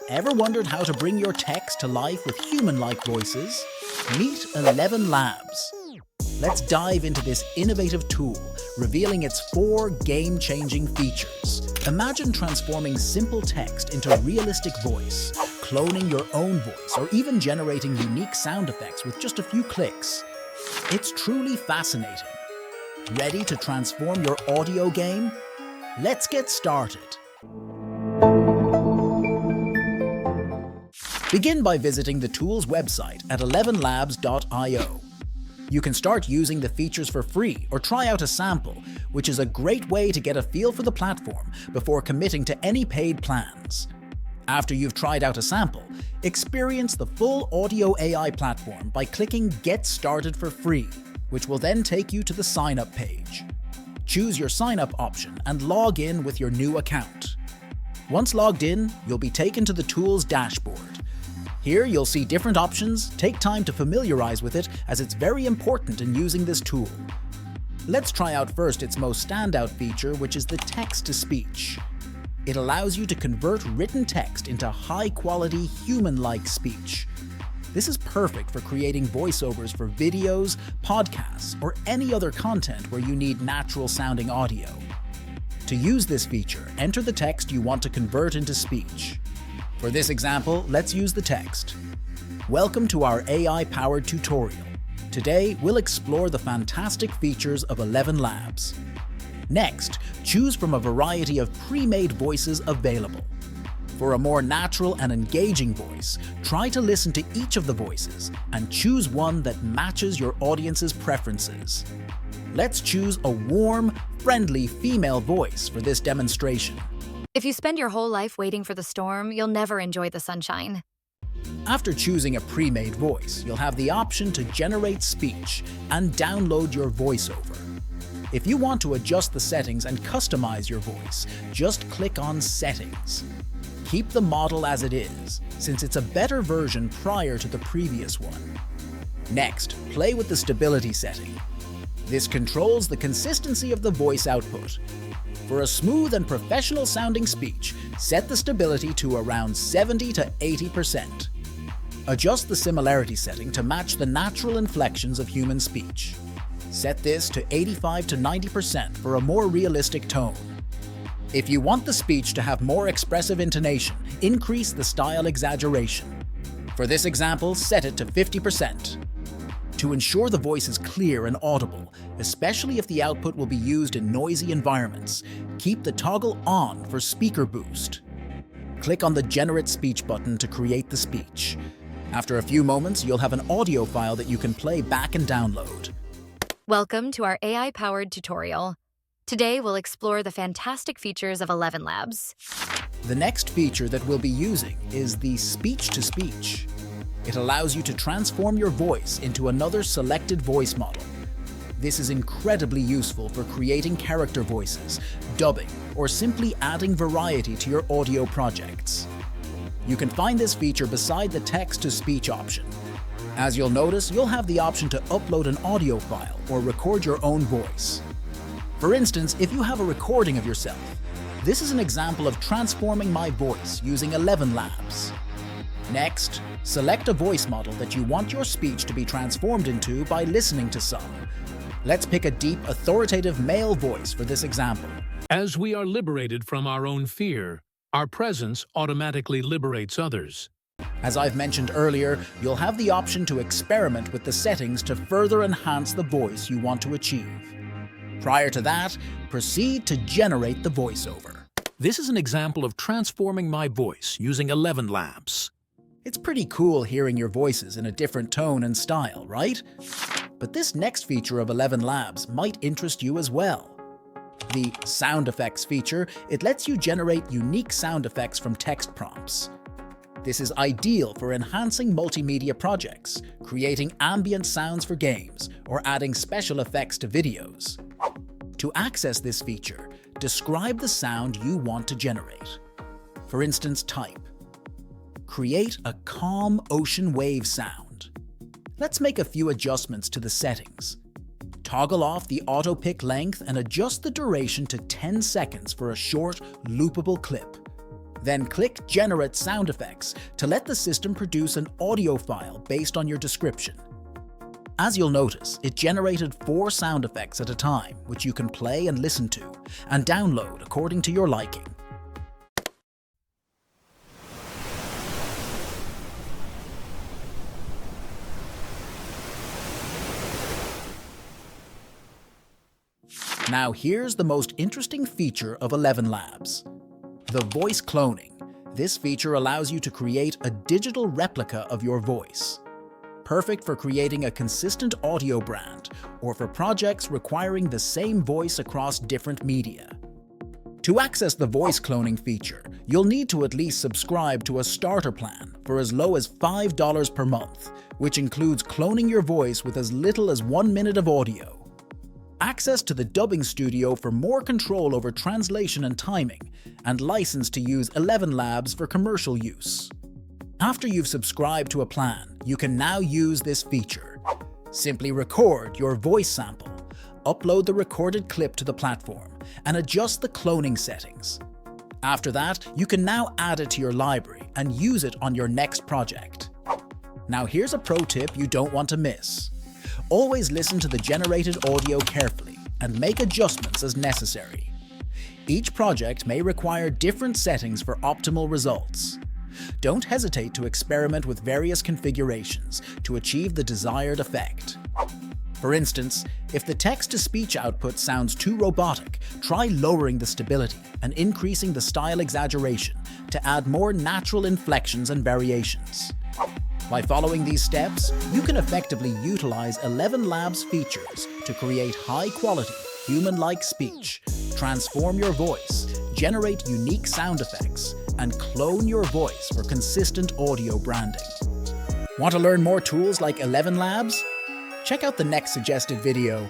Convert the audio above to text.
Ever wondered how to bring your text to life with human-like voices? Meet ElevenLabs. Let's dive into this innovative tool, revealing its 4 game-changing features. Imagine transforming simple text into realistic voice, cloning your own voice, or even generating unique sound effects with just a few clicks. It's truly fascinating. Ready to transform your audio game? Let's get started. Begin by visiting the tool's website at ElevenLabs.io. You can start using the features for free or try out a sample, which is a great way to get a feel for the platform before committing to any paid plans. After you've tried out a sample, experience the full audio AI platform by clicking Get Started for Free, which will then take you to the sign-up page. Choose your sign-up option and log in with your new account. Once logged in, you'll be taken to the tool's dashboard. Here you'll see different options. Take time to familiarize with it, as it's very important in using this tool. Let's try out first its most standout feature, which is the text-to-speech. It allows you to convert written text into high-quality, human-like speech. This is perfect for creating voiceovers for videos, podcasts, or any other content where you need natural-sounding audio. To use this feature, enter the text you want to convert into speech. For this example, let's use the text. Welcome to our AI-powered tutorial. Today, we'll explore the fantastic features of ElevenLabs. Next, choose from a variety of pre-made voices available. For a more natural and engaging voice, try to listen to each of the voices and choose one that matches your audience's preferences. Let's choose a warm, friendly female voice for this demonstration. If you spend your whole life waiting for the storm, you'll never enjoy the sunshine. After choosing a pre-made voice, you'll have the option to generate speech and download your voiceover. If you want to adjust the settings and customize your voice, just click on Settings. Keep the model as it is, since it's a better version prior to the previous one. Next, play with the stability setting. This controls the consistency of the voice output. For a smooth and professional-sounding speech, set the stability to around 70 to 80%. Adjust the similarity setting to match the natural inflections of human speech. Set this to 85 to 90% for a more realistic tone. If you want the speech to have more expressive intonation, increase the style exaggeration. For this example, set it to 50%. To ensure the voice is clear and audible, especially if the output will be used in noisy environments, keep the toggle on for speaker boost. Click on the Generate Speech button to create the speech. After a few moments, you'll have an audio file that you can play back and download. Welcome to our AI-powered tutorial. Today, we'll explore the fantastic features of ElevenLabs. The next feature that we'll be using is the speech-to-speech. It allows you to transform your voice into another selected voice model. This is incredibly useful for creating character voices, dubbing, or simply adding variety to your audio projects. You can find this feature beside the text-to-speech option. As you'll notice, you'll have the option to upload an audio file or record your own voice. For instance, if you have a recording of yourself, this is an example of transforming my voice using ElevenLabs. Next, select a voice model that you want your speech to be transformed into by listening to some. Let's pick a deep, authoritative male voice for this example. As we are liberated from our own fear, our presence automatically liberates others. As I've mentioned earlier, you'll have the option to experiment with the settings to further enhance the voice you want to achieve. Prior to that, proceed to generate the voiceover. This is an example of transforming my voice using ElevenLabs. It's pretty cool hearing your voices in a different tone and style, right? But this next feature of ElevenLabs might interest you as well. The sound effects feature, it lets you generate unique sound effects from text prompts. This is ideal for enhancing multimedia projects, creating ambient sounds for games, or adding special effects to videos. To access this feature, describe the sound you want to generate. For instance, type, "Create a calm ocean wave sound." Let's make a few adjustments to the settings. Toggle off the auto pick length and adjust the duration to 10 seconds for a short, loopable clip. Then click Generate Sound Effects to let the system produce an audio file based on your description. As you'll notice, it generated 4 sound effects at a time, which you can play and listen to, and download according to your liking. Now here's the most interesting feature of ElevenLabs: the voice cloning. This feature allows you to create a digital replica of your voice. Perfect for creating a consistent audio brand or for projects requiring the same voice across different media. To access the voice cloning feature, you'll need to at least subscribe to a starter plan for as low as $5 per month, which includes cloning your voice with as little as 1 minute of audio. Access to the dubbing studio for more control over translation and timing, and license to use ElevenLabs for commercial use. After you've subscribed to a plan, you can now use this feature. Simply record your voice sample, upload the recorded clip to the platform, and adjust the cloning settings. After that, you can now add it to your library and use it on your next project. Now here's a pro tip you don't want to miss. Always listen to the generated audio carefully and make adjustments as necessary. Each project may require different settings for optimal results. Don't hesitate to experiment with various configurations to achieve the desired effect. For instance, if the text-to-speech output sounds too robotic, try lowering the stability and increasing the style exaggeration to add more natural inflections and variations. By following these steps, you can effectively utilize ElevenLabs features to create high-quality, human-like speech, transform your voice, generate unique sound effects, and clone your voice for consistent audio branding. Want to learn more tools like ElevenLabs? Check out the next suggested video